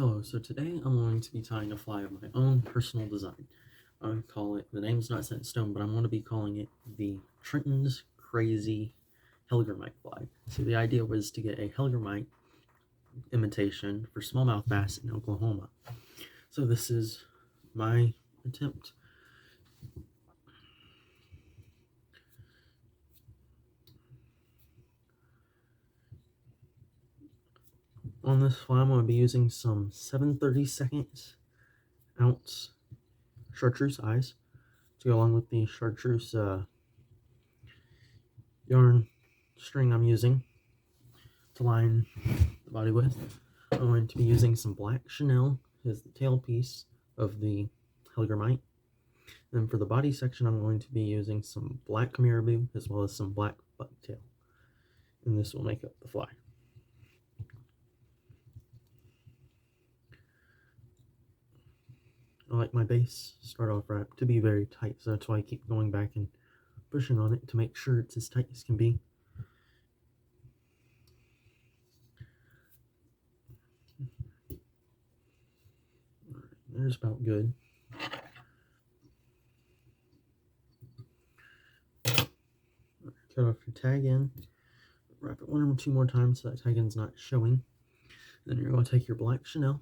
Hello, so today I'm going to be tying a fly of my own personal design. I call it, the name's not set in stone, but I'm going to be calling it the Trenton's Crazy Hellgrammite fly. So the idea was to get a hellgrammite imitation for smallmouth bass in Oklahoma. So this is my attempt. On this fly, I'm going to be using some 7/32 ounce chartreuse eyes to go along with the chartreuse yarn string I'm using to line the body with. I'm going to be using some black chenille as the tail piece of the hellgrammite. Then for the body section, I'm going to be using some black marabou as well as some black bucktail. And this will make up the fly. I like my base start off wrap to be very tight, so that's why I keep going back and pushing on it to make sure it's as tight as can be. Alright, there's about good. Cut off your tag end, wrap it one or two more times so that tag end's not showing. Then you're going to take your black chenille,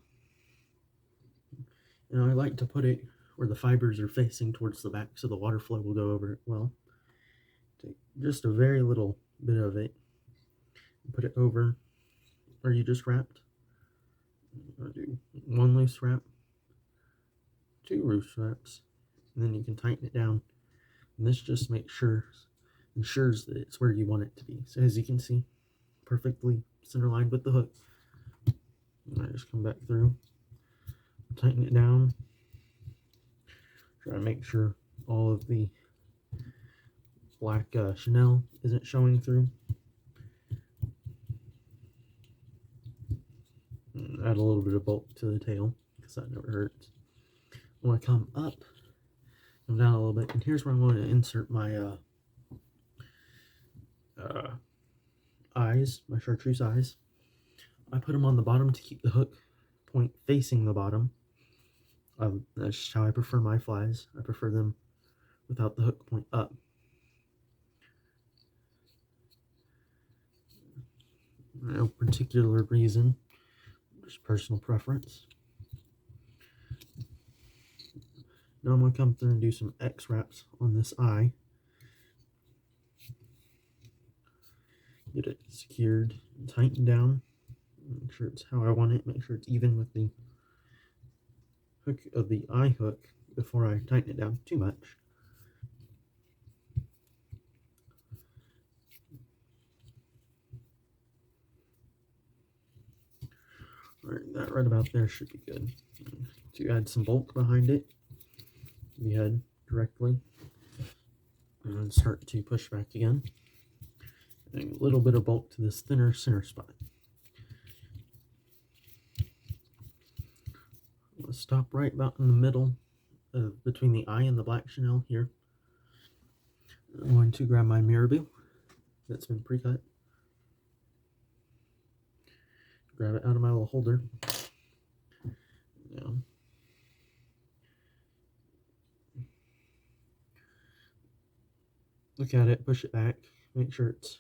and I like to put it where the fibers are facing towards the back so the water flow will go over it well. Take just a very little bit of it and put it over where you just wrapped. I'll do one loose wrap, two loose wraps, and then you can tighten it down. And this just ensures that it's where you want it to be. So as you can see, perfectly center lined with the hook. And I just come back through, tighten it down, try to make sure all of the black chenille isn't showing through. And add a little bit of bulk to the tail because that never hurts. When I come up, come down a little bit, and here's where I'm going to insert my eyes, my chartreuse eyes. I put them on the bottom to keep the hook point facing the bottom. That's just how I prefer my flies. I prefer them without the hook point up. No particular reason, just personal preference. Now I'm going to come through and do some X wraps on this eye. Get it secured and tightened down. Make sure it's how I want it. Make sure it's even with the hook of the eye hook before I tighten it down too much. Alright, that right about there should be good. To add some bulk behind it, the head directly, and start to push back again. Adding a little bit of bulk to this thinner center spot. I'm going to stop right about in the middle between the eye and the black chenille here. I'm going to grab my marabou that's been pre-cut. Grab it out of my little holder. Now, look at it, push it back, make sure it's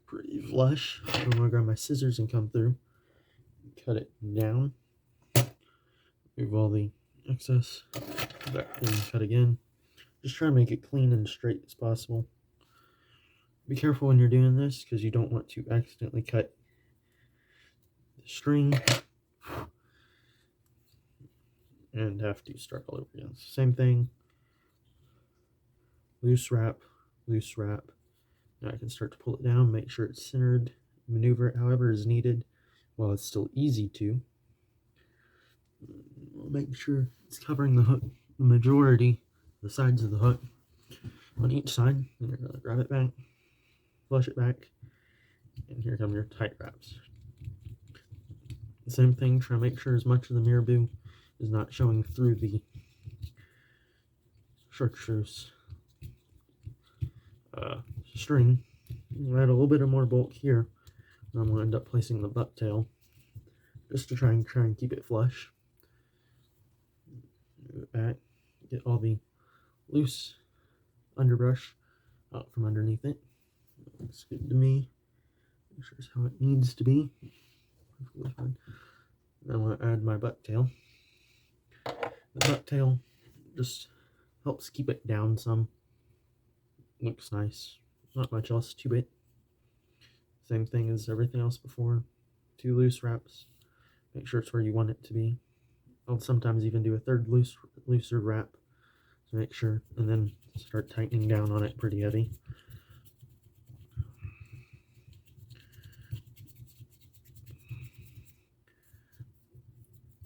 pretty flush. I'm going to grab my scissors and come through, cut it down, remove all the excess, back and cut again. Just try to make it clean and straight as possible. Be careful when you're doing this because you don't want to accidentally cut the string and have to start all over again. Same thing, loose wrap, loose wrap. Now I can start to pull it down, make sure it's centered, maneuver it however is needed while it's still easy to. Make sure it's covering the hook, the majority, the sides of the hook on each side. And you're going to grab it back, flush it back, and here come your tight wraps. The same thing, try to make sure as much of the marabou is not showing through the chartreuse string. Add a little bit of more bulk here. I'm going to end up placing the bucktail just to try and keep it flush. Move it back, get all the loose underbrush out from underneath it. Looks good to me. Make sure it's how it needs to be. Perfectly fine. Then I'm going to add my bucktail. The bucktail just helps keep it down some. Looks nice. Not much else to it. Same thing as everything else before. 2 loose wraps. Make sure it's where you want it to be. I'll sometimes even do a third looser wrap to make sure, and then start tightening down on it pretty heavy.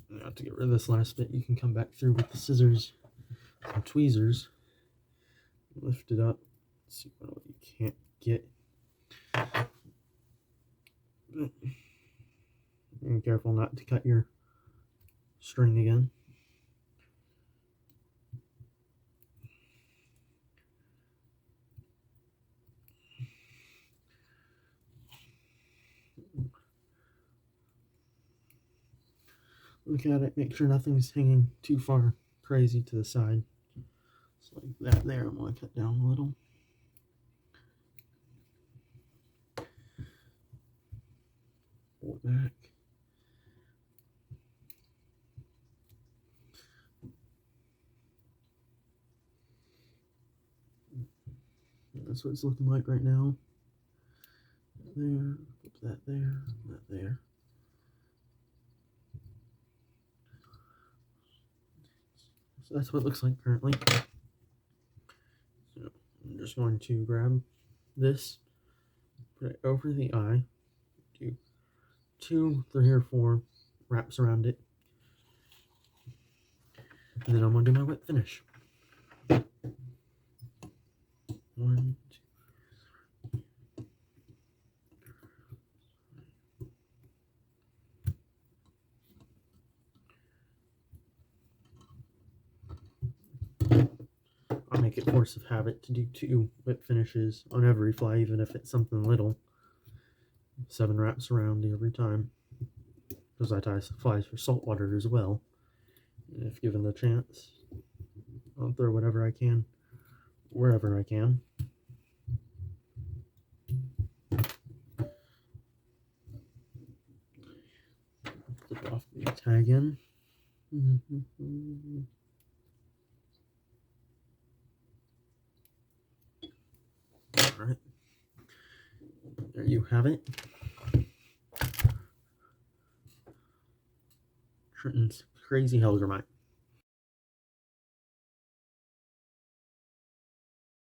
Now to get rid of this last bit, you can come back through with the scissors and tweezers. Lift it up. See what you can't get. Be careful not to cut your string again. Look at it, make sure nothing's hanging too far crazy to the side. Just like that there. I'm going to cut down a little. Pull it back. That's what it's looking like right now. There, put that there, that there. So that's what it looks like currently. So I'm just going to grab this, put it over the eye, do 2, 3, or 4 wraps around it, and then I'm going to do my whip finish. 1, 2. I'll make it force of habit to do 2 whip finishes on every fly, even if it's something little. 7 wraps around every time, because I tie flies for saltwater as well. And if given the chance, I'll throw whatever I can, wherever I can. Flip off the tag in. Alright, there you have it. Trenton's crazy hellgrammite.